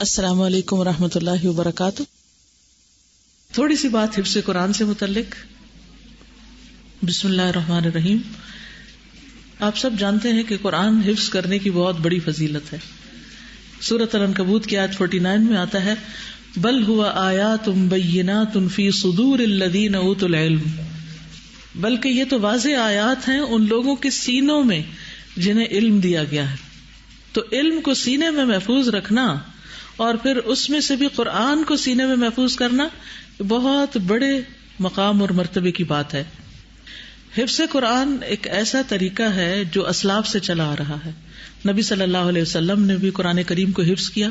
السلام علیکم ورحمۃ اللہ وبرکاتہ. تھوڑی سی بات حفظ قرآن سے متعلق. بسم اللہ الرحمن الرحیم. آپ سب جانتے ہیں کہ قرآن حفظ کرنے کی بہت بڑی فضیلت ہے. سورۃ العنکبوت کی آیت 49 میں آتا ہے بل هو آیات بینات فی صدور الذین اوتوا العلم، بلکہ یہ تو واضح آیات ہیں ان لوگوں کے سینوں میں جنہیں علم دیا گیا ہے. تو علم کو سینے میں محفوظ رکھنا اور پھر اس میں سے بھی قرآن کو سینے میں محفوظ کرنا بہت بڑے مقام اور مرتبے کی بات ہے. حفظ قرآن ایک ایسا طریقہ ہے جو اسلاف سے چلا آ رہا ہے. نبی صلی اللہ علیہ وسلم نے بھی قرآن کریم کو حفظ کیا،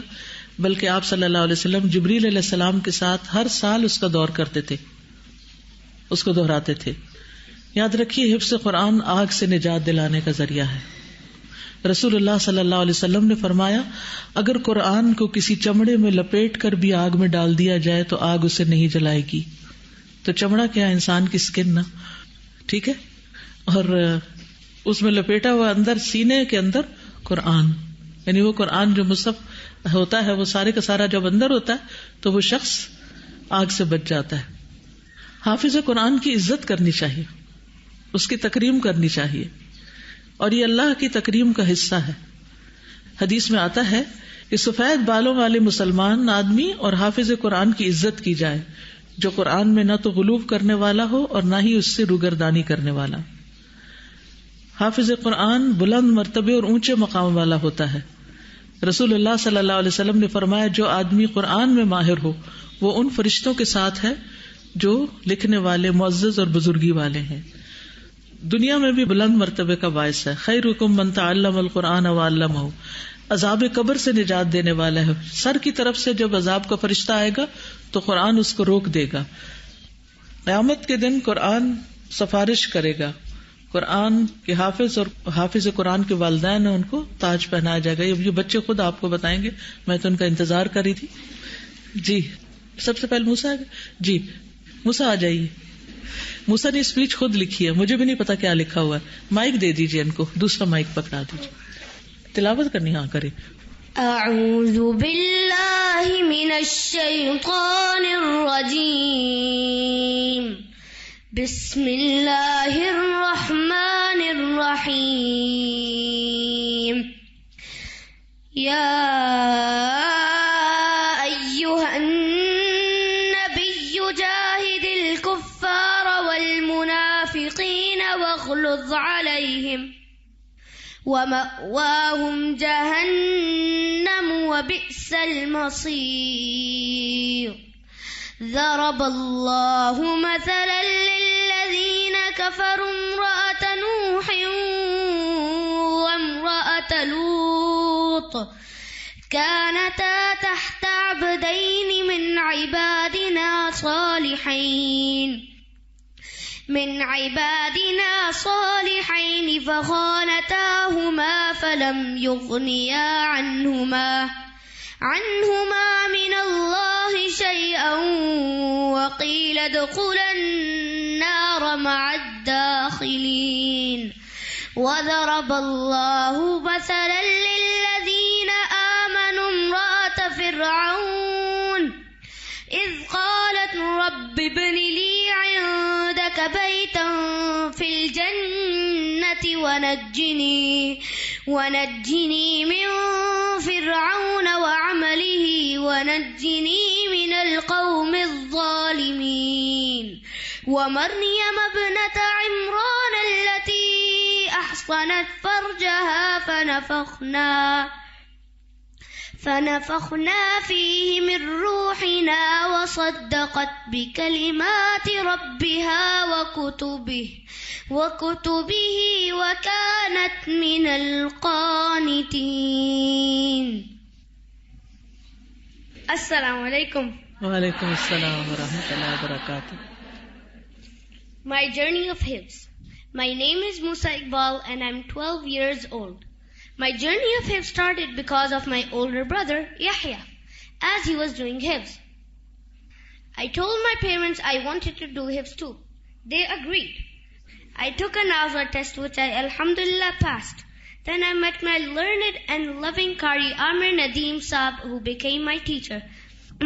بلکہ آپ صلی اللہ علیہ وسلم جبریل علیہ السلام کے ساتھ ہر سال اس کا دور کرتے تھے، اس کو دہراتے تھے. یاد رکھیے حفظ قرآن آگ سے نجات دلانے کا ذریعہ ہے. رسول اللہ صلی اللہ علیہ وسلم نے فرمایا اگر قرآن کو کسی چمڑے میں لپیٹ کر بھی آگ میں ڈال دیا جائے تو آگ اسے نہیں جلائے گی. تو چمڑا کیا، انسان کی سکن نا، ٹھیک ہے، اور اس میں لپیٹا ہوا اندر سینے کے اندر قرآن، یعنی وہ قرآن جو مصحف ہوتا ہے وہ سارے کا سارا جب اندر ہوتا ہے تو وہ شخص آگ سے بچ جاتا ہے. حافظ قرآن کی عزت کرنی چاہیے، اس کی تکریم کرنی چاہیے، اور یہ اللہ کی تکریم کا حصہ ہے. حدیث میں آتا ہے کہ سفید بالوں والے مسلمان آدمی اور حافظ قرآن کی عزت کی جائے جو قرآن میں نہ تو غلوف کرنے والا ہو اور نہ ہی اس سے روگردانی کرنے والا. حافظ قرآن بلند مرتبے اور اونچے مقام والا ہوتا ہے. رسول اللہ صلی اللہ علیہ وسلم نے فرمایا جو آدمی قرآن میں ماہر ہو وہ ان فرشتوں کے ساتھ ہے جو لکھنے والے، معزز اور بزرگی والے ہیں. دنیا میں بھی بلند مرتبے کا باعث ہے. خیرکم من تعلم القرآن وعلمہ، عذاب قبر سے نجات دینے والا ہے. سر کی طرف سے جب عذاب کا فرشتہ آئے گا تو قرآن اس کو روک دے گا. قیامت کے دن قرآن سفارش کرے گا. قرآن کے حافظ اور حافظ قرآن کے والدین ہیں ان کو تاج پہنایا جائے گا. یہ بچے خود آپ کو بتائیں گے، میں تو ان کا انتظار کر رہی تھی. جی سب سے پہلے موسیٰ، جی موسیٰ آ جائیے. موسیٰ نے اسپیچ خود لکھی ہے، مجھے بھی نہیں پتا کیا لکھا ہوا ہے. مائک دے دیجیے ان کو، دوسرا مائک پکڑا دیجیے، تلاوت کرنی. ہاں کرے. اعوذ باللہ من الشیطان الرجیم، بسم اللہ الرحمن الرحیم. یا ایہا النبی جاہد الکفار والمنافقین واغلظ علیہم ومأواہم جہنم وبئس المصیر. ضرب اللہ مثلا للذین کفروا امرأة نوح وامرأة لوط كانتا تحت عبدین من عبادنا صالحين فخانتاهما فلم يغنيا عنهما من الله شيئا وقيل ادخلا النار مع الداخلين. وضرب الله مثلا للذين آمنوا امرأة فرعون إذ قالت رب ابن لي عندك بيتا في الجنة ونجني من فرعون وعمله ونجني من القوم الظالمين. ومريم ابنة عمران التي أحصنت فرجها فنفخنا فيه من روحنا وصدقت بكلمات ربها وكتبه وكانت من القانتين. السلام علیکم. وعلیکم السلام ورحمۃ اللہ وبرکاتہ. My journey of Hifz. My name is Musa Iqbal and I'm 12 years old. My journey of Hifz started because of my older brother, Yahya, as he was doing Hifz. I told my parents I wanted to do Hifz too. They agreed. I took a Nazar test which I alhamdulillah passed. Then I met my learned and loving Qari Amir Nadeem Saab, who became my teacher.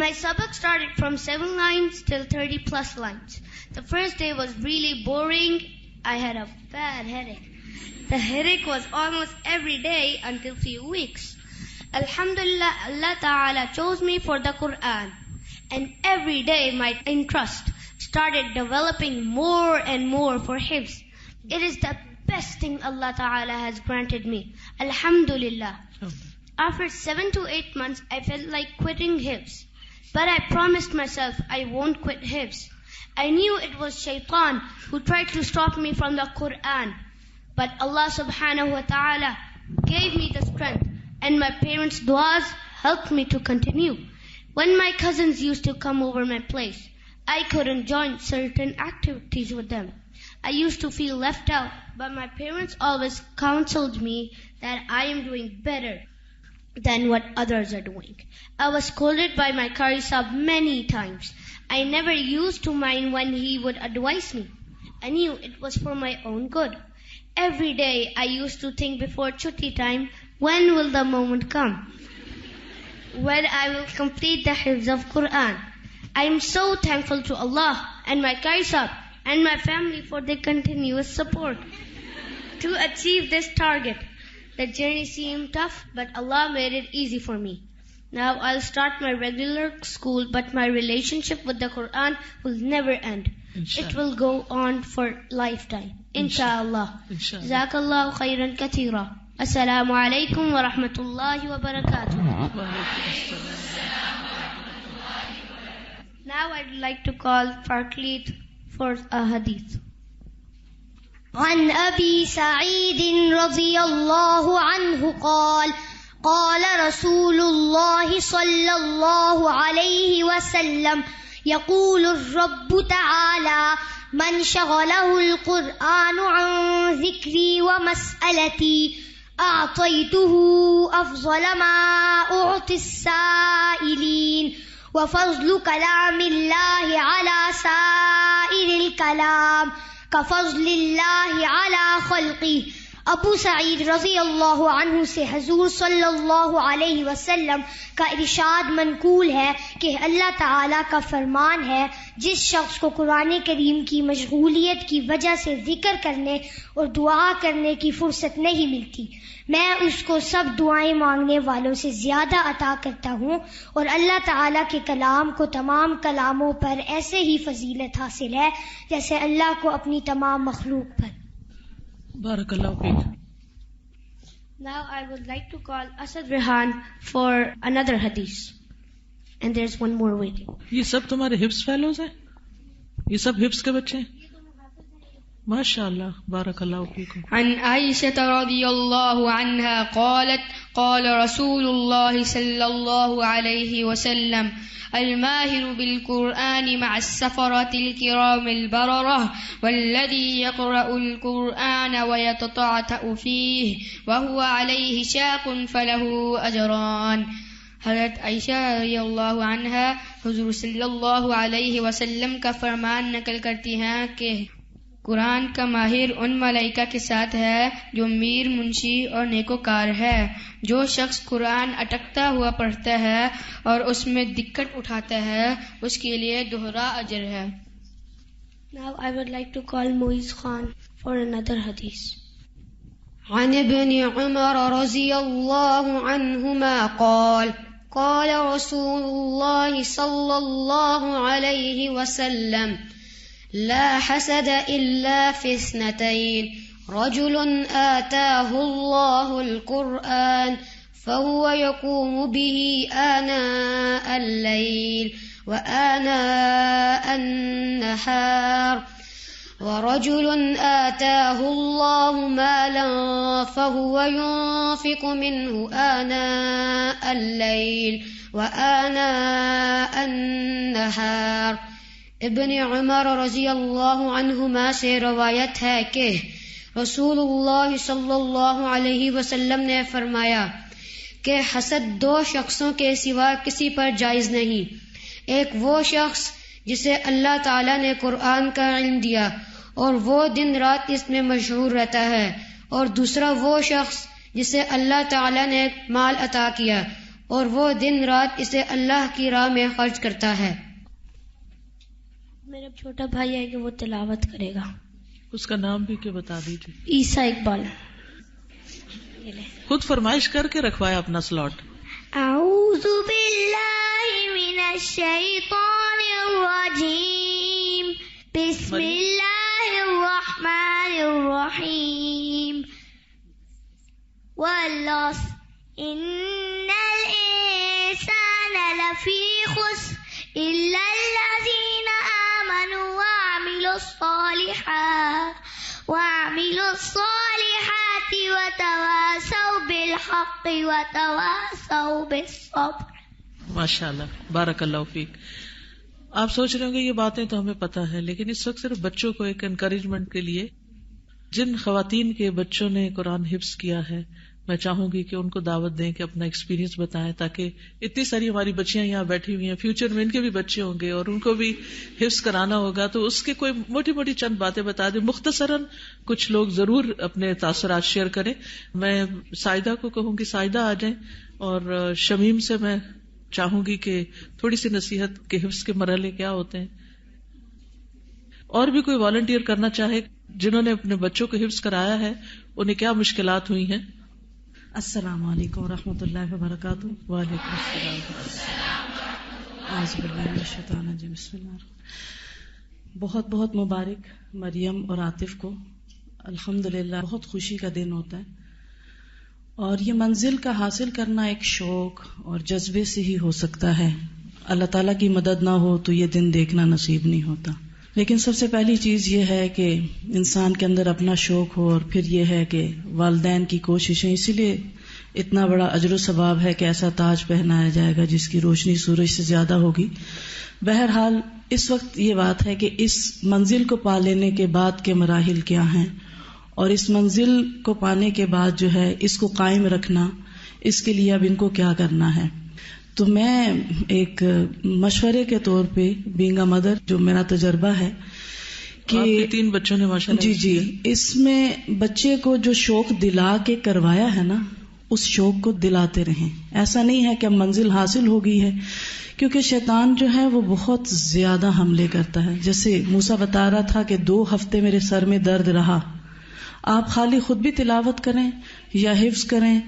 My sabak started from 7 lines till 30 plus lines. The first day was really boring. I had a bad headache. The headache was almost every day until few weeks. Alhamdulillah, Allah Ta'ala chose me for the Quran. And every day my interest started developing more and more for Hifz. It is the best thing Allah Ta'ala has granted me. Alhamdulillah. After 7 to 8 months, I felt like quitting Hifz. But I promised myself I won't quit Hifz. I knew it was Shaitan who tried to stop me from the Quran. But Allah subhanahu wa ta'ala gave me the strength, and my parents' du'as helped me to continue. When my cousins used to come over my place, I couldn't join certain activities with them. I used to feel left out, but my parents always counseled me that I am doing better than what others are doing. I was scolded by my Qari Sahib many times. I never used to mind when he would advise me. I knew it was for my own good. Every day I used to think before chutti time, when will the moment come when I will complete the Hifz of Quran. I am so thankful to Allah and my Qari Sahib and my family for their continuous support to achieve this target. The journey seemed tough, but Allah made it easy for me. Now I'll start my regular school, but my relationship with the Quran will never end. Inshallah. It will go on for lifetime. Inshallah. Jazakallahu khairan kathira. Assalamu alaikum wa rahmatullahi wa barakatuh. Now I'd like to call Farkleet for a hadith. عن أبي سعيد رضي الله عنه قال قال رسول الله صلى الله عليه وسلم يقول الرب تعالى من شغله القرآن عن ذكري ومسألتي أعطيته أفضل ما أعطي السائلين وفضل كلام الله على سائر الكلام كفضل اللہ علی خلقہ. ابو سعید رضی اللہ عنہ سے حضور صلی اللہ علیہ وسلم کا ارشاد منقول ہے کہ اللہ تعالیٰ کا فرمان ہے، جس شخص کو قرآن کریم کی مشغولیت کی وجہ سے ذکر کرنے اور دعا کرنے کی فرصت نہیں ملتی، میں اس کو سب دعائیں مانگنے والوں سے زیادہ عطا کرتا ہوں، اور اللہ تعالیٰ کے کلام کو تمام کلاموں پر ایسے ہی فضیلت حاصل ہے جیسے اللہ کو اپنی تمام مخلوق پر. بارک اللہ fake. Now I would like to call Asad Rehan for another hadith. And there's one more waiting. یہ سب تمہارے حفظ فیلوز ہیں؟ یہ سب حفظ کے بچے ہیں؟ ماشاء اللہ، بارک اللہ فیکم. عن عائشة رضی اللہ عنہا قالت قال رسول اللہ صلی اللہ علیہ وسلم الماهر بالقرآن مع السفرة الكرام البررة والذي يقرأ القرآن ويتطعتع فيه وهو عليه شاق فله أجران. حضرت عائشہ رضی اللہ عنہا حضور صلی اللہ علیہ وسلم کا فرمان نقل کرتی ہیں کہ قرآن کا ماہر ان ملائکہ کے ساتھ ہے جو میر، منشی اور نیکوکار ہے. جو شخص قرآن اٹکتا ہوا پڑھتا ہے اور اس میں دقت اٹھاتا ہے اس کے لیے دوہرا اجر ہے. Now I would like to call Moiz Khan for another hadith. عن ابن عمر رضی اللہ عنہما قال قال رسول اللہ صلی اللہ علیہ وسلم لا حسد إلا في اثنتين رجل آتاه الله القرآن فهو يقوم به آناء الليل وآناء النهار ورجل آتاه الله مالا فهو ينفق منه آناء الليل وآناء النهار. ابن عمر رضی اللہ عنہما سے روایت ہے کہ رسول اللہ صلی اللہ علیہ وسلم نے فرمایا کہ حسد دو شخصوں کے سوا کسی پر جائز نہیں. ایک وہ شخص جسے اللہ تعالیٰ نے قرآن کا علم دیا اور وہ دن رات اس میں مشغول رہتا ہے، اور دوسرا وہ شخص جسے اللہ تعالیٰ نے مال عطا کیا اور وہ دن رات اسے اللہ کی راہ میں خرچ کرتا ہے۔ میرا چھوٹا بھائی ہے کہ وہ تلاوت کرے گا، اس کا نام بھی کہ بتا دیجیے۔ عیسیٰ اقبال۔ خود فرمائش کر کے رکھوایا اپنا سلاٹ۔ اعوذ باللہ من الشیطان الرجیم، بسم اللہ الرحمن الرحیم۔ والعصر ان الانسان لفی خسر الا الذین آمنوا وعملوا الصالحات وتواصوا بالحق وتواصوا بالصبر۔ ماشاء اللہ، بارک اللہ فیک۔ آپ سوچ رہے ہوں گے یہ باتیں تو ہمیں پتہ ہے، لیکن اس وقت صرف بچوں کو ایک انکریجمنٹ کے لیے، جن خواتین کے بچوں نے قرآن حفظ کیا ہے میں چاہوں گی کہ ان کو دعوت دیں کہ اپنا ایکسپیرینس بتائیں، تاکہ اتنی ساری ہماری بچیاں یہاں بیٹھی ہوئی ہیں، فیوچر میں ان کے بھی بچے ہوں گے اور ان کو بھی حفظ کرانا ہوگا، تو اس کے کوئی موٹی موٹی چند باتیں بتا دیں مختصراً۔ کچھ لوگ ضرور اپنے تاثرات شیئر کریں۔ میں سائدہ کو کہوں گی سائدہ آ جائیں، اور شمیم سے میں چاہوں گی کہ تھوڑی سی نصیحت کے حفظ کے مرحلے کیا ہوتے ہیں۔ اور بھی کوئی والنٹیئر کرنا چاہے جنہوں نے اپنے بچوں کو حفظ کرایا ہے، انہیں کیا مشکلات ہوئی ہیں؟ السلام علیکم ورحمۃ اللہ وبرکاتہ۔ وعلیکم السلام۔ اعوذ باللہ من الشیطان الرجیم، بسم اللہ الرحمن الرحیم۔ بہت بہت مبارک مریم اور عاطف کو، الحمدللہ بہت خوشی کا دن ہوتا ہے، اور یہ منزل کا حاصل کرنا ایک شوق اور جذبے سے ہی ہو سکتا ہے۔ اللہ تعالیٰ کی مدد نہ ہو تو یہ دن دیکھنا نصیب نہیں ہوتا۔ لیکن سب سے پہلی چیز یہ ہے کہ انسان کے اندر اپنا شوق ہو، اور پھر یہ ہے کہ والدین کی کوششیں، اسی لیے اتنا بڑا اجر و ثواب ہے کہ ایسا تاج پہنایا جائے گا جس کی روشنی سورج سے زیادہ ہوگی۔ بہرحال اس وقت یہ بات ہے کہ اس منزل کو پا لینے کے بعد کے مراحل کیا ہیں، اور اس منزل کو پانے کے بعد جو ہے اس کو قائم رکھنا، اس کے لیے اب ان کو کیا کرنا ہے۔ تو میں ایک مشورے کے طور پہ بینگ اے مدر، جو میرا تجربہ ہے کہ آپ کے 3 بچوں نے ماشاءاللہ جی اس میں بچے کو جو شوق دلا کے کروایا ہے نا، اس شوق کو دلاتے رہیں۔ ایسا نہیں ہے کہ اب منزل حاصل ہو گئی ہے، کیونکہ شیطان جو ہے وہ بہت زیادہ حملے کرتا ہے۔ جیسے موسیٰ بتا رہا تھا کہ 2 ہفتے میرے سر میں درد رہا۔ آپ خالی خود بھی تلاوت کریں یا حفظ کریں،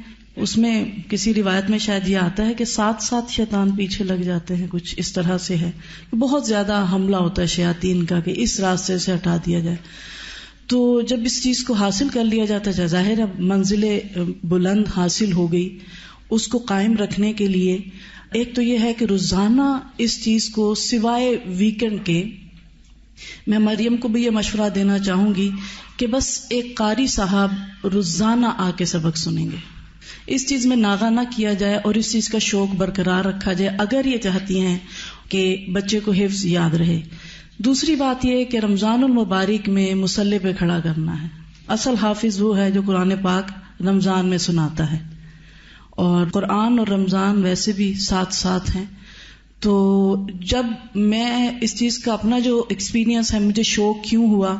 اس میں کسی روایت میں شاید یہ آتا ہے کہ 7 شیطان پیچھے لگ جاتے ہیں، کچھ اس طرح سے ہے۔ بہت زیادہ حملہ ہوتا ہے شیاطین کا کہ اس راستے سے ہٹا دیا جائے۔ تو جب اس چیز کو حاصل کر لیا جاتا ہے، ظاہر ہے منزل بلند حاصل ہو گئی، اس کو قائم رکھنے کے لیے ایک تو یہ ہے کہ روزانہ اس چیز کو سوائے ویکنڈ کے، میں مریم کو بھی یہ مشورہ دینا چاہوں گی کہ بس ایک قاری صاحب روزانہ آ کے سبق سنیں گے، اس چیز میں ناغہ نہ کیا جائے اور اس چیز کا شوق برقرار رکھا جائے اگر یہ چاہتی ہیں کہ بچے کو حفظ یاد رہے۔ دوسری بات یہ ہے کہ رمضان المبارک میں مصلی پہ کھڑا کرنا ہے۔ اصل حافظ وہ ہے جو قرآن پاک رمضان میں سناتا ہے، اور قرآن اور رمضان ویسے بھی ساتھ ساتھ ہیں۔ تو جب میں اس چیز کا اپنا جو ایکسپیرینس ہے، مجھے شوق کیوں ہوا،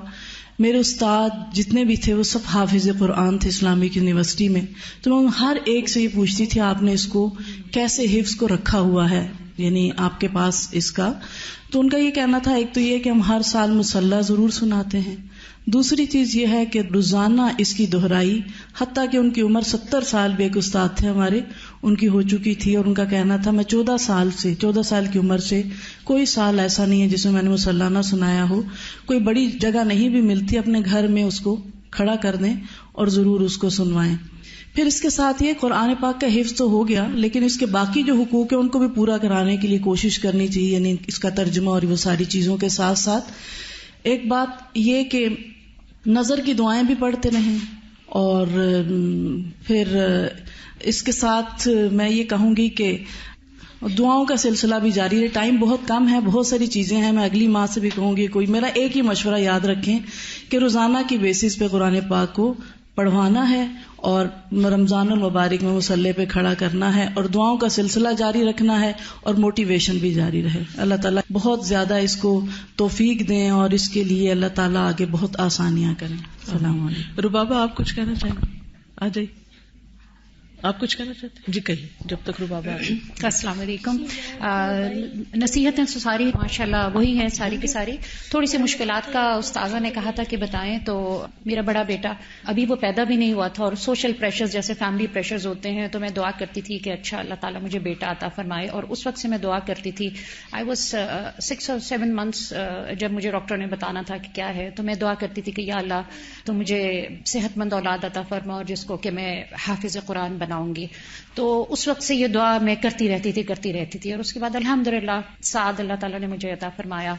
میرے استاد جتنے بھی تھے وہ سب حافظ قرآن تھے اسلامک یونیورسٹی میں، تو میں ہر ایک سے یہ پوچھتی تھی آپ نے اس کو کیسے حفظ کو رکھا ہوا ہے، یعنی آپ کے پاس اس کا۔ تو ان کا یہ کہنا تھا ایک تو یہ کہ ہم ہر سال مصلی ضرور سناتے ہیں، دوسری چیز یہ ہے کہ روزانہ اس کی دہرائی، حتیٰ کہ ان کی عمر 70 سال بھی، ایک استاد تھے ہمارے ان کی ہو چکی تھی، اور ان کا کہنا تھا میں 14 سال کی عمر سے کوئی سال ایسا نہیں ہے جس میں نے مصلی نہ سنایا ہو۔ کوئی بڑی جگہ نہیں بھی ملتی، اپنے گھر میں اس کو کھڑا کر دیں اور ضرور اس کو سنوائیں۔ پھر اس کے ساتھ یہ قرآن پاک کا حفظ تو ہو گیا، لیکن اس کے باقی جو حقوق ہیں ان کو بھی پورا کرانے کے لیے کوشش کرنی چاہیے، یعنی اس کا ترجمہ اور وہ ساری چیزوں کے ساتھ ساتھ ایک بات یہ کہ نظر کی دعائیں بھی پڑھتے رہیں، اور پھر اس کے ساتھ میں یہ کہوں گی کہ دعاؤں کا سلسلہ بھی جاری رہے۔ ٹائم بہت کم ہے، بہت ساری چیزیں ہیں، میں اگلی ماہ سے بھی کہوں گی کوئی میرا ایک ہی مشورہ یاد رکھیں کہ روزانہ کی بیسس پہ قرآن پاک کو پڑھوانا ہے، اور رمضان المبارک میں مصلی پہ کھڑا کرنا ہے، اور دعاؤں کا سلسلہ جاری رکھنا ہے، اور موٹیویشن بھی جاری رہے۔ اللہ تعالیٰ بہت زیادہ اس کو توفیق دیں، اور اس کے لیے اللہ تعالیٰ آگے بہت آسانیاں کریں۔ السلام علیکم۔ ربابہ آپ کچھ کہنا چاہیں گے؟ آ جائیے۔ آپ کچھ کہنا چاہتے ہیں؟ جی کہیے، جب تک ربابہ آ جائے۔ السلام علیکم۔ نصیحتیں تو ساری ماشاءاللہ وہی ہیں ساری کی ساری۔ تھوڑی سی مشکلات کا استاذہ نے کہا تھا کہ بتائیں، تو میرا بڑا بیٹا ابھی وہ پیدا بھی نہیں ہوا تھا، اور سوشل پریشرز جیسے فیملی پریشرز ہوتے ہیں، تو میں دعا کرتی تھی کہ اچھا اللہ تعالیٰ مجھے بیٹا عطا فرمائے، اور اس وقت سے میں دعا کرتی تھی۔ آئی واز 6 or 7 months جب مجھے ڈاکٹر نے بتانا تھا کہ کیا ہے، تو میں دعا کرتی تھی کہ یا اللہ تو مجھے صحت مند اولاد عطا فرما، اور جس کو کہ میں حافظ قرآن بناؤں گی۔ تو اس وقت سے یہ دعا میں کرتی رہتی تھی، اور اس کے بعد الحمدللہ سعد اللہ تعالیٰ نے مجھے عطا فرمایا۔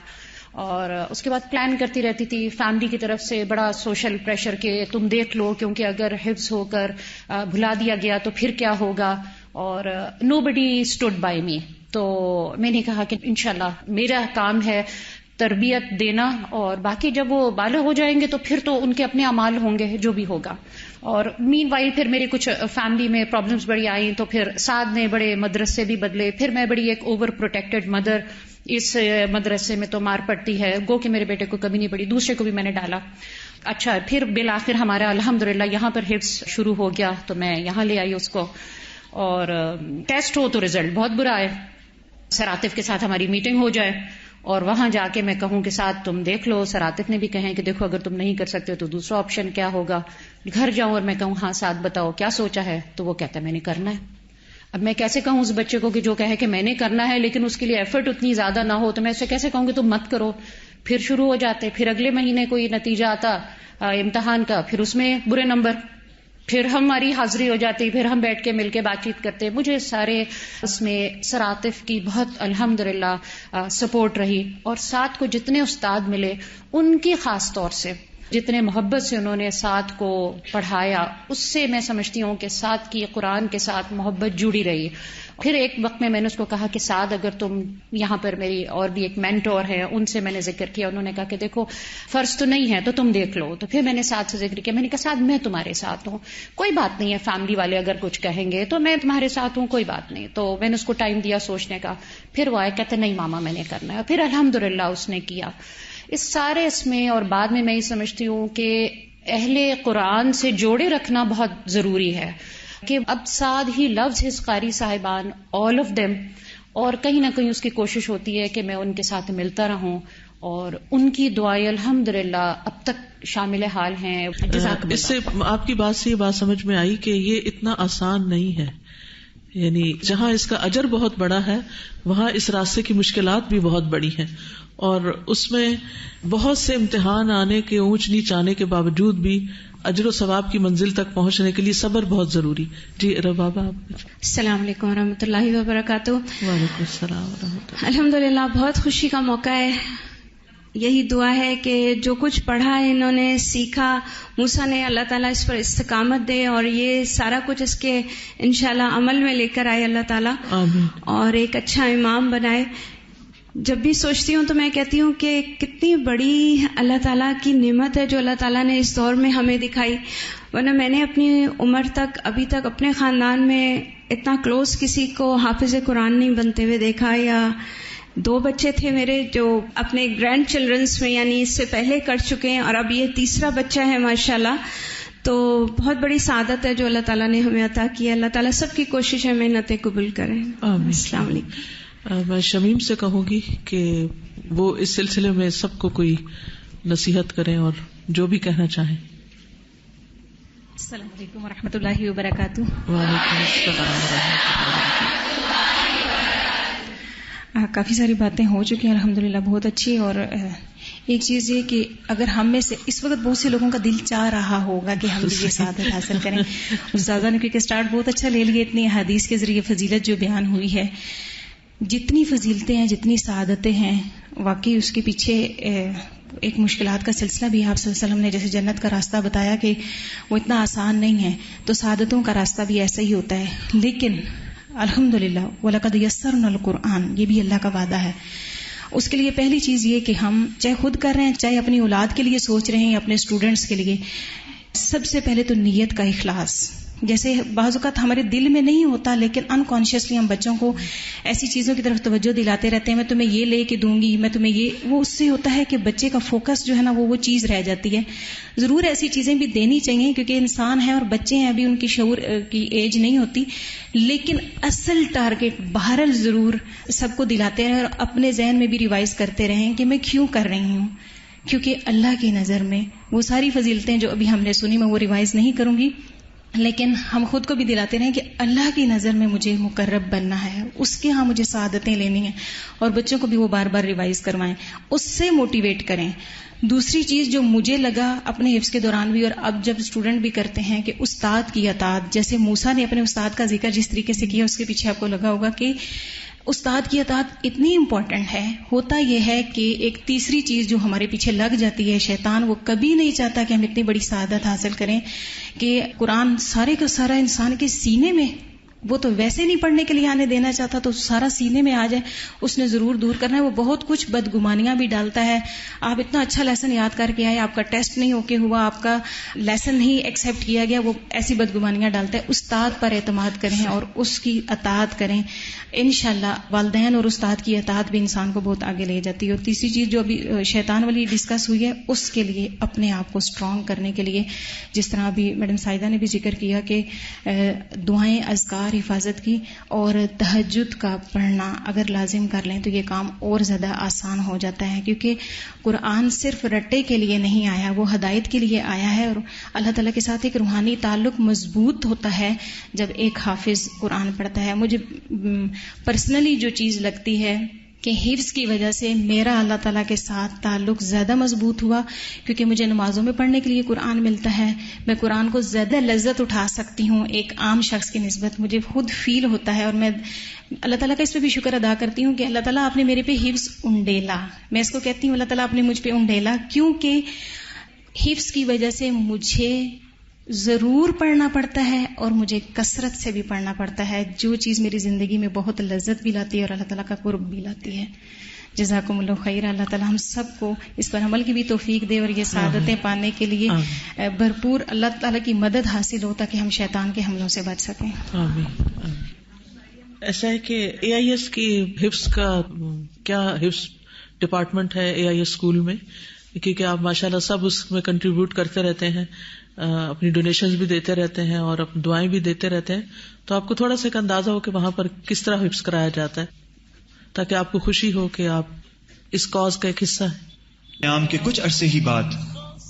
اور اس کے بعد پلان کرتی رہتی تھی فیملی کی طرف سے بڑا سوشل پریشر کہ تم دیکھ لو، کیونکہ اگر حفظ ہو کر بھلا دیا گیا تو پھر کیا ہوگا، اور نو بڈی اسٹوڈ بائی می۔ تو میں نے کہا کہ انشاءاللہ میرا کام ہے تربیت دینا، اور باقی جب وہ بالغ ہو جائیں گے تو پھر تو ان کے اپنے اعمال ہوں گے جو بھی ہوگا۔ اور مین وائل پھر میرے کچھ فیملی میں پرابلمس بڑی آئیں، تو پھر سعد نے بڑے مدرسے بھی بدلے، پھر میں بڑی ایک اوور پروٹیکٹڈ مدر، اس مدرسے میں تو مار پڑتی ہے، گو کہ میرے بیٹے کو کبھی نہیں پڑی، دوسرے کو بھی میں نے ڈالا۔ اچھا پھر بالآخر ہمارا الحمدللہ یہاں پر حفظ شروع ہو گیا، تو میں یہاں لے آئی اس کو، اور ٹیسٹ ہو تو رزلٹ بہت برا ہے، سر عاطف کے ساتھ ہماری میٹنگ ہو جائے اور وہاں جا کے میں کہوں کہ ساتھ تم دیکھ لو، سر عاطف نے بھی کہیں کہ دیکھو اگر تم نہیں کر سکتے تو دوسرا آپشن کیا ہوگا، گھر جاؤں اور میں کہوں ہاں ساتھ بتاؤ کیا سوچا ہے، تو وہ کہتا ہے میں نے کرنا ہے۔ اب میں کیسے کہوں اس بچے کو کہ جو کہے کہ میں نے کرنا ہے لیکن اس کے لیے ایفرٹ اتنی زیادہ نہ ہو، تو میں اسے کیسے کہوں کہ تم مت کرو۔ پھر شروع ہو جاتے، پھر اگلے مہینے کوئی نتیجہ آتا امتحان کا، پھر اس میں برے نمبر، پھر ہماری حاضری ہو جاتی، پھر ہم بیٹھ کے مل کے بات چیت کرتے۔ مجھے سارے اس میں سر عاطف کی بہت الحمدللہ سپورٹ رہی، اور ساتھ کو جتنے استاد ملے ان کی خاص طور سے جتنے محبت سے انہوں نے ساتھ کو پڑھایا، اس سے میں سمجھتی ہوں کہ ساتھ کی قرآن کے ساتھ محبت جڑی رہی۔ پھر ایک وقت میں نے اس کو کہا کہ سعد اگر تم یہاں پر میری اور بھی ایک مینٹور ہے، ان سے میں نے ذکر کیا، انہوں نے کہا کہ دیکھو فرض تو نہیں ہے تو تم دیکھ لو۔ تو پھر میں نے سعد سے ذکر کیا، میں نے کہا سعد میں تمہارے ساتھ ہوں، کوئی بات نہیں ہے، فیملی والے اگر کچھ کہیں گے تو میں تمہارے ساتھ ہوں، کوئی بات نہیں۔ تو میں نے اس کو ٹائم دیا سوچنے کا، پھر وہ آئے کہتے نہیں ماما میں نے کرنا ہے، پھر الحمدللہ اس نے کیا۔ اس سارے اس میں اور بعد میں یہ سمجھتی ہوں کہ اہل قرآن سے جوڑے رکھنا بہت ضروری ہے، کہ اب سعد ہی لوز ہز قاری صاحبان آل آف دیم، اور کہیں نہ کہیں اس کی کوشش ہوتی ہے کہ میں ان کے ساتھ ملتا رہوں، اور ان کی دعائیں الحمدللہ اب تک شامل حال ہیں۔ اس سے آپ کی بات سے یہ بات سمجھ میں آئی کہ یہ اتنا آسان نہیں ہے، یعنی جہاں اس کا اجر بہت بڑا ہے وہاں اس راستے کی مشکلات بھی بہت بڑی ہیں، اور اس میں بہت سے امتحان آنے کے، اونچ نیچ آنے کے باوجود بھی اجر و ثواب کی منزل تک پہنچنے کے لیے صبر بہت ضروری۔ جی ربابہ آپ کچھ؟ السلام علیکم ورحمۃ اللہ وبرکاتہ۔ وعلیکم السلام ورحمۃ اللہ۔ الحمدللہ بہت خوشی کا موقع ہے، یہی دعا ہے کہ جو کچھ پڑھا ہے انہوں نے سیکھا، موسیٰ نے، اللہ تعالیٰ اس پر استقامت دے اور یہ سارا کچھ اس کے انشاءاللہ عمل میں لے کر آئے اللہ تعالیٰ، آمین، اور ایک اچھا امام بنائے۔ جب بھی سوچتی ہوں تو میں کہتی ہوں کہ کتنی بڑی اللہ تعالیٰ کی نعمت ہے جو اللہ تعالیٰ نے اس دور میں ہمیں دکھائی، ورنہ میں نے اپنی عمر تک ابھی تک اپنے خاندان میں اتنا کلوز کسی کو حافظ قرآن نہیں بنتے ہوئے دیکھا، یا 2 بچے تھے میرے جو اپنے گرینڈ چلڈرنس میں یعنی اس سے پہلے کر چکے ہیں، اور اب یہ تیسرا بچہ ہے ماشاءاللہ۔ تو بہت بڑی سعادت ہے جو اللہ تعالیٰ نے ہمیں عطا کی ہے۔ اللہ تعالیٰ سب کی کوششیں محنتیں قبول کریں۔ السلام علیکم۔ میں شمیم سے کہوں گی کہ وہ اس سلسلے میں سب کو کوئی نصیحت کریں اور جو بھی کہنا چاہیں۔ السلام علیکم ورحمۃ اللہ وبرکاتہ۔ وعلیکم السلام ورحمۃ اللہ۔ کافی ساری باتیں ہو چکی ہیں الحمدللہ، بہت اچھی، اور ایک چیز یہ کہ اگر ہم میں سے اس وقت بہت سے لوگوں کا دل چاہ رہا ہوگا کہ ہم بھی یہ سعادت حاصل کریں، استاذہ نے کیونکہ اسٹارٹ بہت اچھا لے لیے، اتنی حدیث کے ذریعے فضیلت جو بیان ہوئی ہے، جتنی فضیلتیں ہیں، جتنی سعادتیں ہیں، واقعی اس کے پیچھے ایک مشکلات کا سلسلہ بھی آپ صلی اللہ علیہ وسلم نے جیسے جنت کا راستہ بتایا کہ وہ اتنا آسان نہیں ہے، تو سعادتوں کا راستہ بھی ایسا ہی ہوتا ہے۔ لیکن الحمدللہ وَلَقَدْ يَسَّرْنَا الْقُرْآنَ، یہ بھی اللہ کا وعدہ ہے۔ اس کے لیے پہلی چیز یہ کہ ہم چاہے خود کر رہے ہیں، چاہے اپنی اولاد کے لیے سوچ رہے ہیں یا اپنے اسٹوڈنٹس کے لیے، سب سے پہلے تو نیت کا اخلاص. جیسے بعض اوقات ہمارے دل میں نہیں ہوتا لیکن انکانشیسلی ہم بچوں کو ایسی چیزوں کی طرف توجہ دلاتے رہتے ہیں, میں تمہیں یہ لے کے دوں گی, میں تمہیں یہ, وہ اس سے ہوتا ہے کہ بچے کا فوکس جو ہے نا وہ چیز رہ جاتی ہے. ضرور ایسی چیزیں بھی دینی چاہیے کیونکہ انسان ہیں اور بچے ہیں, ابھی ان کی شعور کی ایج نہیں ہوتی, لیکن اصل ٹارگٹ بہرحال ضرور سب کو دلاتے رہیں اور اپنے ذہن میں بھی ریوائز کرتے رہیں کہ میں کیوں کر رہی ہوں, کیونکہ اللہ کی نظر میں وہ ساری فضیلتیں جو ابھی ہم نے سنی میں وہ ریوائز نہیں کروں گی, لیکن ہم خود کو بھی دلاتے رہیں کہ اللہ کی نظر میں مجھے مقرب بننا ہے, اس کے ہاں مجھے سعادتیں لینی ہیں, اور بچوں کو بھی وہ بار بار ریوائز کروائیں, اس سے موٹیویٹ کریں. دوسری چیز جو مجھے لگا اپنے حفظ کے دوران بھی اور اب جب اسٹوڈنٹ بھی کرتے ہیں کہ استاد کی اطاعت, جیسے موسیٰ نے اپنے استاد کا ذکر جس طریقے سے کیا اس کے پیچھے آپ کو لگا ہوگا کہ استاد کی اطاعت اتنی امپورٹنٹ ہے. ہوتا یہ ہے کہ ایک تیسری چیز جو ہمارے پیچھے لگ جاتی ہے, شیطان وہ کبھی نہیں چاہتا کہ ہم اتنی بڑی سعادت حاصل کریں کہ قرآن سارے کا سارا انسان کے سینے میں, وہ تو ویسے نہیں پڑھنے کے لیے آنے دینا چاہتا, تو سارا سینے میں آ جائے, اس نے ضرور دور کرنا ہے. وہ بہت کچھ بدگمانیاں بھی ڈالتا ہے. آپ اتنا اچھا لیسن یاد کر کے آئے, آپ کا ٹیسٹ نہیں اوکے ہوا, آپ کا لیسن نہیں ایکسیپٹ کیا گیا, وہ ایسی بدگمانیاں ڈالتا ہے. استاد پر اعتماد کریں اور اس کی اطاعت کریں, انشاءاللہ والدین اور استاد کی اطاعت بھی انسان کو بہت آگے لے جاتی ہے. اور تیسری چیز جو ابھی شیطان والی ڈسکس ہوئی ہے, اس کے لیے اپنے آپ کو اسٹرانگ کرنے کے لیے, جس طرح ابھی میڈم سائدہ نے بھی ذکر کیا کہ دعائیں, اذکار, حفاظت کی اور تہجد کا پڑھنا اگر لازم کر لیں تو یہ کام اور زیادہ آسان ہو جاتا ہے, کیونکہ قرآن صرف رٹے کے لیے نہیں آیا, وہ ہدایت کے لیے آیا ہے. اور اللہ تعالیٰ کے ساتھ ایک روحانی تعلق مضبوط ہوتا ہے جب ایک حافظ قرآن پڑھتا ہے. مجھے پرسنلی جو چیز لگتی ہے کہ حفظ کی وجہ سے میرا اللہ تعالیٰ کے ساتھ تعلق زیادہ مضبوط ہوا, کیونکہ مجھے نمازوں میں پڑھنے کے لیے قرآن ملتا ہے, میں قرآن کو زیادہ لذت اٹھا سکتی ہوں ایک عام شخص کی نسبت, مجھے خود فیل ہوتا ہے. اور میں اللہ تعالیٰ کا اس پہ بھی شکر ادا کرتی ہوں کہ اللہ تعالیٰ آپ نے میرے پہ حفظ انڈیلا, میں اس کو کہتی ہوں اللہ تعالیٰ آپ نے مجھ پہ انڈیلا, کیونکہ حفظ کی وجہ سے مجھے ضرور پڑھنا پڑتا ہے اور مجھے کثرت سے بھی پڑھنا پڑتا ہے, جو چیز میری زندگی میں بہت لذت بھی لاتی ہے اور اللہ تعالیٰ کا قرب بھی لاتی ہے. جزاکم اللہ خیر. اللہ تعالیٰ ہم سب کو اس پر عمل کی بھی توفیق دے اور یہ سعادتیں پانے کے لیے بھرپور اللہ تعالیٰ کی مدد حاصل ہو تاکہ ہم شیطان کے حملوں سے بچ سکیں. ایسا ہے کہ AIS کی حفظ کا کیا حفظ ڈپارٹمنٹ ہے AIS اسکول میں, کیونکہ آپ ماشاءاللہ سب اس میں کنٹریبیوٹ کرتے رہتے ہیں, اپنی ڈونیشنز بھی دیتے رہتے ہیں اور اپنی دعائیں بھی دیتے رہتے ہیں, تو آپ کو تھوڑا سا ایک اندازہ ہو کہ وہاں پر کس طرح حفظ کرایا جاتا ہے, تاکہ آپ کو خوشی ہو کہ آپ اس کاز کا ایک حصہ ہیں. قیام کے کچھ عرصے ہی بعد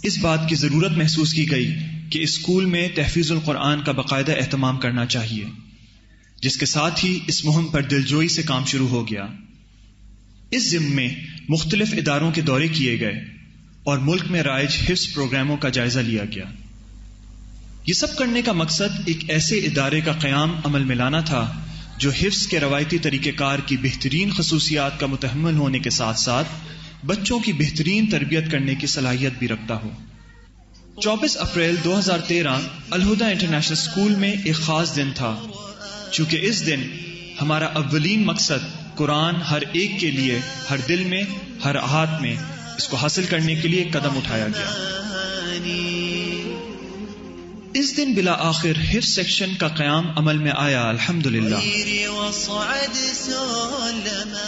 اس بات کی ضرورت محسوس کی گئی کہ اسکول میں تحفیظ القرآن کا باقاعدہ اہتمام کرنا چاہیے, جس کے ساتھ ہی اس مہم پر دلجوئی سے کام شروع ہو گیا. اس ضمن میں مختلف اداروں کے دورے کیے گئے اور ملک میں رائج حفظ پروگراموں کا جائزہ لیا گیا. یہ سب کرنے کا مقصد ایک ایسے ادارے کا قیام عمل میں لانا تھا جو حفظ کے روایتی طریقہ کار کی بہترین خصوصیات کا متحمل ہونے کے ساتھ ساتھ بچوں کی بہترین تربیت کرنے کی صلاحیت بھی رکھتا ہو. 24 اپریل 2013 الہدیٰ انٹرنیشنل اسکول میں ایک خاص دن تھا, چونکہ اس دن ہمارا اولین مقصد قرآن ہر ایک کے لیے ہر دل میں ہر ہاتھ میں اس کو حاصل کرنے کے لیے ایک قدم اٹھایا گیا. اس دن بلا آخر حفظ سیکشن کا قیام عمل میں آیا الحمدللہ.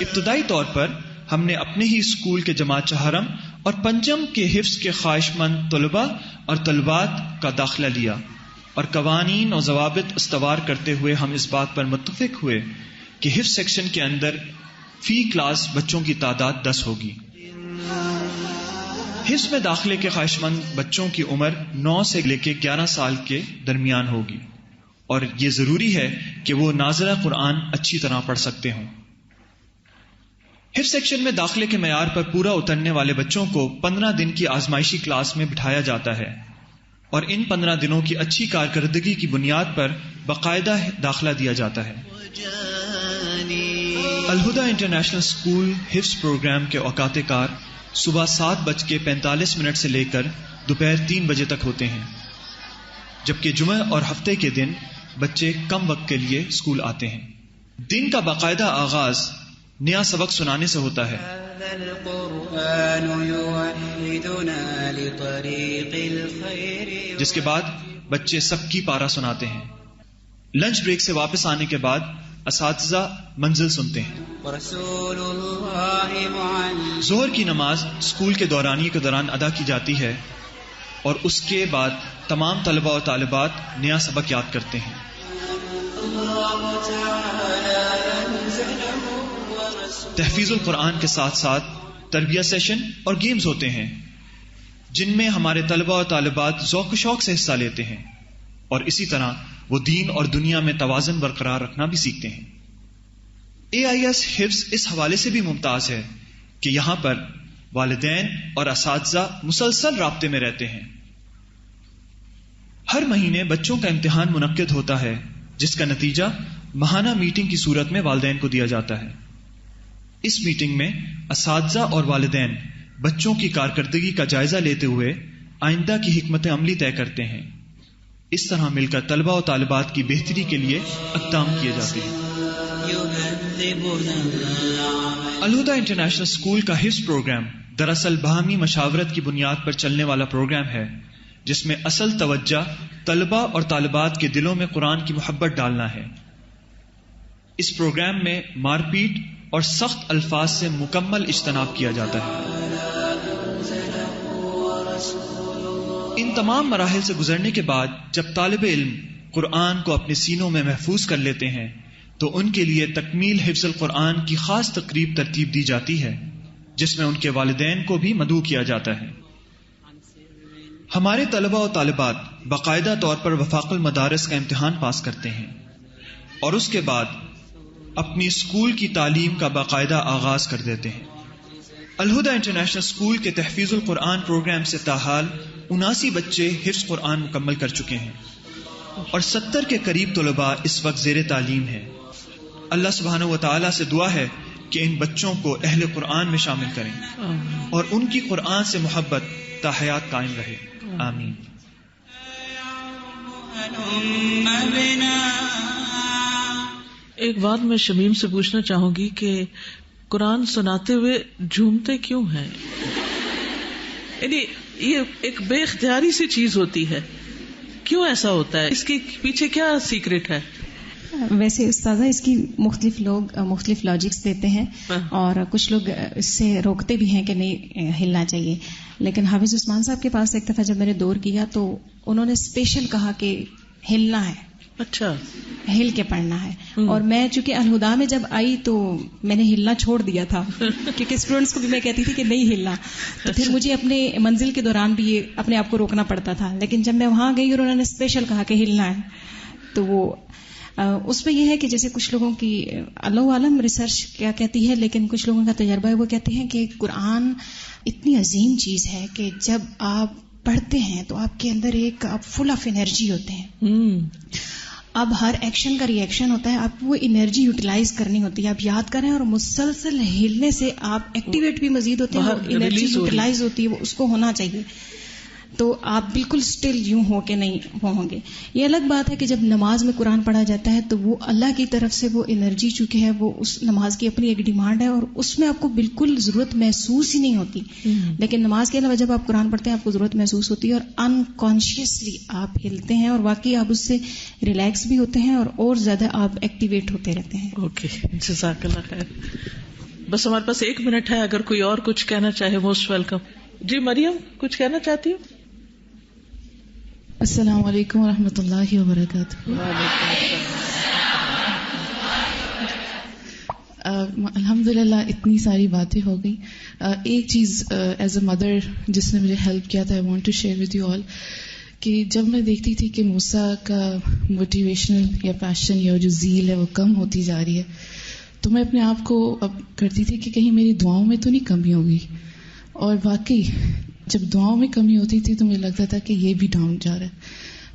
ابتدائی طور پر ہم نے اپنے ہی اسکول کے جماعت چہارم اور پنجم کے حفظ کے خواہش مند طلباء اور طلبات کا داخلہ لیا, اور قوانین اور ضوابط استوار کرتے ہوئے ہم اس بات پر متفق ہوئے کہ حفظ سیکشن کے اندر فی کلاس بچوں کی تعداد 10 ہوگی. حفظ میں داخلے کے خواہش مند بچوں کی عمر 9 سے لے کے 11 سال کے درمیان ہوگی, اور یہ ضروری ہے کہ وہ ناظرہ قرآن اچھی طرح پڑھ سکتے ہوں. حفظ سیکشن میں داخلے کے معیار پر پورا اترنے والے بچوں کو 15 دن کی آزمائشی کلاس میں بٹھایا جاتا ہے, اور ان 15 دنوں کی اچھی کارکردگی کی بنیاد پر باقاعدہ داخلہ دیا جاتا ہے. الہدیٰ انٹرنیشنل اسکول حفظ پروگرام کے اوقات کار صبح 7:45 سے لے کر دوپہر 3 بجے تک ہوتے ہیں, جبکہ جمعہ اور ہفتے کے دن بچے کم وقت کے لیے اسکول آتے ہیں. دن کا باقاعدہ آغاز نیا سبق سنانے سے ہوتا ہے. جس کے بعد بچے سب کی پارا سناتے ہیں. لنچ بریک سے واپس آنے کے بعد اساتذہ منزل سنتے ہیں. ظہر کی نماز اسکول کے دورانیے کے دوران ادا کی جاتی ہے اور اس کے بعد تمام طلباء و طالبات نیا سبق یاد کرتے ہیں. تحفیظ القرآن کے ساتھ ساتھ تربیہ سیشن اور گیمز ہوتے ہیں جن میں ہمارے طلباء و طالبات ذوق و شوق سے حصہ لیتے ہیں اور اسی طرح وہ دین اور دنیا میں توازن برقرار رکھنا بھی سیکھتے ہیں. AIS حفظ اس حوالے سے بھی ممتاز ہے کہ یہاں پر والدین اور اساتذہ مسلسل رابطے میں رہتے ہیں. ہر مہینے بچوں کا امتحان منعقد ہوتا ہے جس کا نتیجہ ماہانہ میٹنگ کی صورت میں والدین کو دیا جاتا ہے. اس میٹنگ میں اساتذہ اور والدین بچوں کی کارکردگی کا جائزہ لیتے ہوئے آئندہ کی حکمت عملی طے کرتے ہیں. اس طرح مل کر طلباء و طالبات کی بہتری کے لیے اقدام کیے جاتے ہیں. الہدیٰ انٹرنیشنل اسکول کا حفظ پروگرام دراصل باہمی مشاورت کی بنیاد پر چلنے والا پروگرام ہے جس میں اصل توجہ طلباء اور طالبات کے دلوں میں قرآن کی محبت ڈالنا ہے. اس پروگرام میں مار پیٹ اور سخت الفاظ سے مکمل اجتناب کیا جاتا ہے. ان تمام مراحل سے گزرنے کے بعد جب طالب علم قرآن کو اپنے سینوں میں محفوظ کر لیتے ہیں تو ان کے لیے تکمیل حفظ القرآن کی خاص تقریب ترتیب دی جاتی ہے جس میں ان کے والدین کو بھی مدعو کیا جاتا ہے. ہمارے طلباء و طالبات باقاعدہ طور پر وفاق المدارس کا امتحان پاس کرتے ہیں اور اس کے بعد اپنی اسکول کی تعلیم کا باقاعدہ آغاز کر دیتے ہیں. الہدیٰ انٹرنیشنل اسکول کے تحفیظ القرآن پروگرام سے تاحال 79 بچے حفظ قرآن مکمل کر چکے ہیں اور 70 کے قریب طلباء اس وقت زیر تعلیم ہیں. اللہ سبحانہ و تعالیٰ سے دعا ہے کہ ان بچوں کو اہل قرآن میں شامل کریں اور ان کی قرآن سے محبت تا حیات قائم رہے. آمین. ایک بات میں شمیم سے پوچھنا چاہوں گی کہ قرآن سناتے ہوئے جھومتے کیوں ہیں؟ یعنی یہ ایک بے اختیاری سی چیز ہوتی ہے، کیوں ایسا ہوتا ہے؟ اس کے پیچھے کیا سیکرٹ ہے؟ ویسے استاذہ اس کی مختلف لوگ مختلف لاجکس دیتے ہیں اور کچھ لوگ اس سے روکتے بھی ہیں کہ نہیں ہلنا چاہیے. لیکن حافظ عثمان صاحب کے پاس ایک دفعہ جب میں نے دور کیا تو انہوں نے اسپیشل کہا کہ ہلنا ہے. اچھا، ہل کے پڑھنا ہے. اور میں چونکہ الہدیٰ میں جب آئی تو میں نے ہلنا چھوڑ دیا تھا کیونکہ اسٹوڈنٹس کو بھی میں کہتی تھی کہ نہیں ہلنا، تو پھر مجھے اپنے منزل کے دوران بھی یہ اپنے آپ کو روکنا پڑتا تھا. لیکن جب میں وہاں گئی اور انہوں نے اسپیشل کہا کہ ہلنا ہے تو وہ اس میں یہ ہے کہ جیسے کچھ لوگوں کی اللہ عالم ریسرچ کیا کہتی ہے، لیکن کچھ لوگوں کا تجربہ ہے وہ کہتے ہیں کہ قرآن اتنی عظیم چیز ہے کہ جب آپ پڑھتے ہیں تو آپ کے اندر ایک آپ فل آف انرجی ہوتے ہیں. اب ہر ایکشن کا ری ایکشن ہوتا ہے، آپ وہ انرجی یوٹیلائز کرنی ہوتی ہے. آپ یاد کریں اور مسلسل ہلنے سے آپ ایکٹیویٹ بھی مزید ہوتے ہیں، انرجی یوٹیلائز ہوتی ہے، وہ اس کو ہونا چاہیے. تو آپ بالکل سٹل یوں ہو کے نہیں ہوں گے. یہ الگ بات ہے کہ جب نماز میں قرآن پڑھا جاتا ہے تو وہ اللہ کی طرف سے وہ انرجی چونکہ ہے وہ اس نماز کی اپنی ایک ڈیمانڈ ہے اور اس میں آپ کو بالکل ضرورت محسوس ہی نہیں ہوتی. لیکن نماز کے علاوہ جب آپ قرآن پڑھتے ہیں آپ کو ضرورت محسوس ہوتی ہے اور انکانشیسلی آپ ہلتے ہیں اور واقعی آپ اس سے ریلیکس بھی ہوتے ہیں اور زیادہ آپ ایکٹیویٹ ہوتے رہتے ہیں. اوکے، جزاک اللہ خیر. بس ہمارے پاس 1 منٹ ہے، اگر کوئی اور کچھ کہنا چاہے موسٹ ویلکم. جی مریم کچھ کہنا چاہتی ہوں؟ السلام علیکم ورحمۃ اللہ وبرکاتہ. الحمدللہ اتنی ساری باتیں ہو گئی. ایک چیز ایز اے مدر جس نے مجھے ہیلپ کیا تھا، I want to share with you all, کہ جب میں دیکھتی تھی کہ موسیٰ کا موٹیویشنل یا پیشن یا جو زیل ہے وہ کم ہوتی جا رہی ہے تو میں اپنے آپ کو اب کرتی تھی کہ کہیں میری دعاؤں میں تو نہیں کمی ہوگی. اور واقعی جب دعاؤں میں کمی ہوتی تھی تو مجھے لگتا تھا کہ یہ بھی ڈاؤن جا رہا ہے.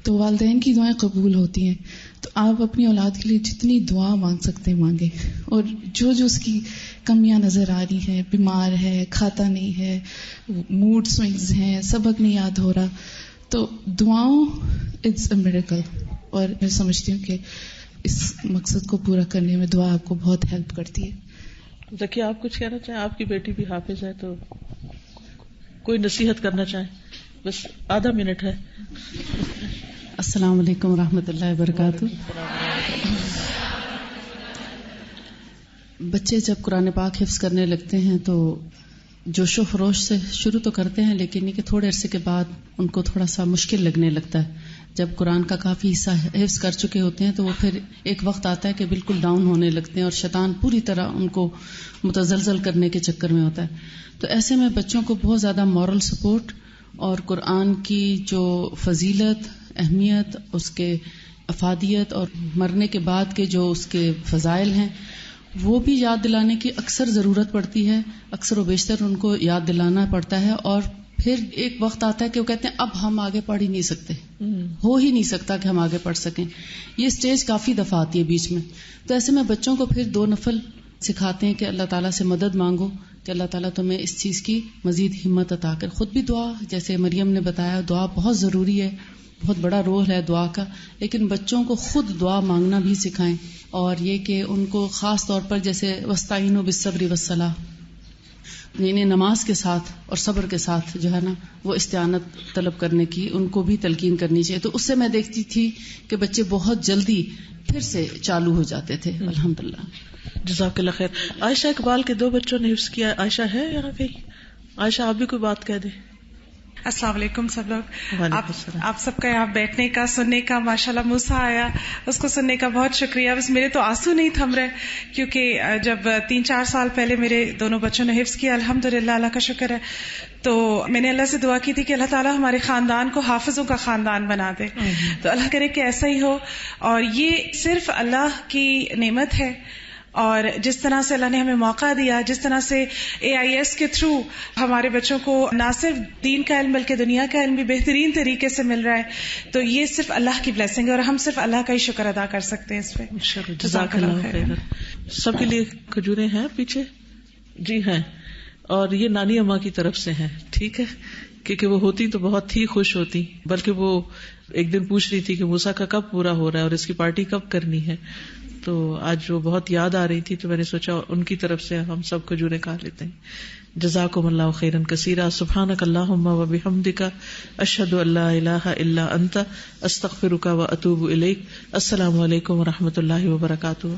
تو والدین کی دعائیں قبول ہوتی ہیں، تو آپ اپنی اولاد کے لیے جتنی دعا مانگ سکتے ہیں مانگیں. اور جو اس کی کمیاں نظر آ رہی ہیں، بیمار ہے، کھاتا نہیں ہے، موڈ سوئنگز ہیں، سبق نہیں یاد ہو رہا، تو دعاؤں اٹس اے میریکل. اور میں سمجھتی ہوں کہ اس مقصد کو پورا کرنے میں دعا آپ کو بہت ہیلپ کرتی ہے. ذکیہ آپ کچھ کہنا چاہیں؟ آپ کی بیٹی بھی حافظ ہے تو کوئی نصیحت کرنا چاہیں؟ بس آدھا منٹ ہے. السلام علیکم ورحمۃ اللہ وبرکاتہ. بچے جب قرآن پاک حفظ کرنے لگتے ہیں تو جوش و خروش سے شروع تو کرتے ہیں، لیکن یہ کہ تھوڑے عرصے کے بعد ان کو تھوڑا سا مشکل لگنے لگتا ہے. جب قرآن کا کافی حصہ حفظ کر چکے ہوتے ہیں تو وہ پھر ایک وقت آتا ہے کہ بالکل ڈاؤن ہونے لگتے ہیں اور شیطان پوری طرح ان کو متزلزل کرنے کے چکر میں ہوتا ہے. تو ایسے میں بچوں کو بہت زیادہ مورل سپورٹ اور قرآن کی جو فضیلت، اہمیت، اس کے افادیت اور مرنے کے بعد کے جو اس کے فضائل ہیں وہ بھی یاد دلانے کی اکثر ضرورت پڑتی ہے. اکثر و بیشتر ان کو یاد دلانا پڑتا ہے اور پھر ایک وقت آتا ہے کہ وہ کہتے ہیں اب ہم آگے پڑھ ہی نہیں سکتے، ہو ہی نہیں سکتا کہ ہم آگے پڑھ سکیں. یہ سٹیج کافی دفعہ آتی ہے بیچ میں. تو ایسے میں بچوں کو پھر 2 نفل سکھاتے ہیں کہ اللہ تعالیٰ سے مدد مانگو کہ اللہ تعالیٰ تمہیں اس چیز کی مزید ہمت عطا کر. خود بھی دعا، جیسے مریم نے بتایا، دعا بہت ضروری ہے، بہت بڑا رول ہے دعا کا، لیکن بچوں کو خود دعا مانگنا بھی سکھائیں. اور یہ کہ ان کو خاص طور پر جیسے وستعینوا بالصبر والصلاۃ، یعنی نماز کے ساتھ اور صبر کے ساتھ جو ہے نا وہ استعانت طلب کرنے کی ان کو بھی تلقین کرنی چاہیے. تو اس سے میں دیکھتی تھی کہ بچے بہت جلدی پھر سے چالو ہو جاتے تھے. الحمدللہ. جزاک اللہ خیر. عائشہ اقبال کے 2 بچوں نے حفظ کیا. عائشہ ہے یہاں کہیں؟ عائشہ آپ بھی کوئی بات کہہ دیں. السلام علیکم سب لوگ. آپ سب کا یہاں بیٹھنے کا، سننے کا، ماشاءاللہ موسیٰ آیا، اس کو سننے کا بہت شکریہ. بس میرے تو آنسو نہیں تھم رہے، کیونکہ جب 3-4 سال پہلے میرے دونوں بچوں نے حفظ کیا، الحمدللہ، اللہ کا شکر ہے، تو میں نے اللہ سے دعا کی تھی کہ اللہ تعالیٰ ہمارے خاندان کو حافظوں کا خاندان بنا دے. تو اللہ کرے کہ ایسا ہی ہو. اور یہ صرف اللہ کی نعمت ہے، اور جس طرح سے اللہ نے ہمیں موقع دیا، جس طرح سے AIS کے تھرو ہمارے بچوں کو نہ صرف دین کا علم بلکہ دنیا کا علم بھی بہترین طریقے سے مل رہا ہے، تو یہ صرف اللہ کی بلیسنگ ہے اور ہم صرف اللہ کا ہی شکر ادا کر سکتے ہیں اس پہ. جزاک اللہ خیر. سب کے لیے کھجوریں ہیں پیچھے؟ جی ہیں. اور یہ نانی اماں کی طرف سے ہیں، ٹھیک ہے، کیونکہ وہ ہوتی تو بہت ہی خوش ہوتی، بلکہ وہ ایک دن پوچھ رہی تھی کہ موسیٰ کا کب پورا ہو رہا ہے اور اس کی پارٹی کب کرنی ہے. تو آج وہ بہت یاد آ رہی تھی تو میں نے سوچا ان کی طرف سے ہم سب کھجوریں کھا لیتے ہیں. جزاکم اللہ خیرا کثیرا. سبحانک اللہم و بحمدک، اشہد ان لا الہ الا انت، استغفرک و اتوب الیک. السلام علیکم و رحمۃ اللہ وبرکاتہ.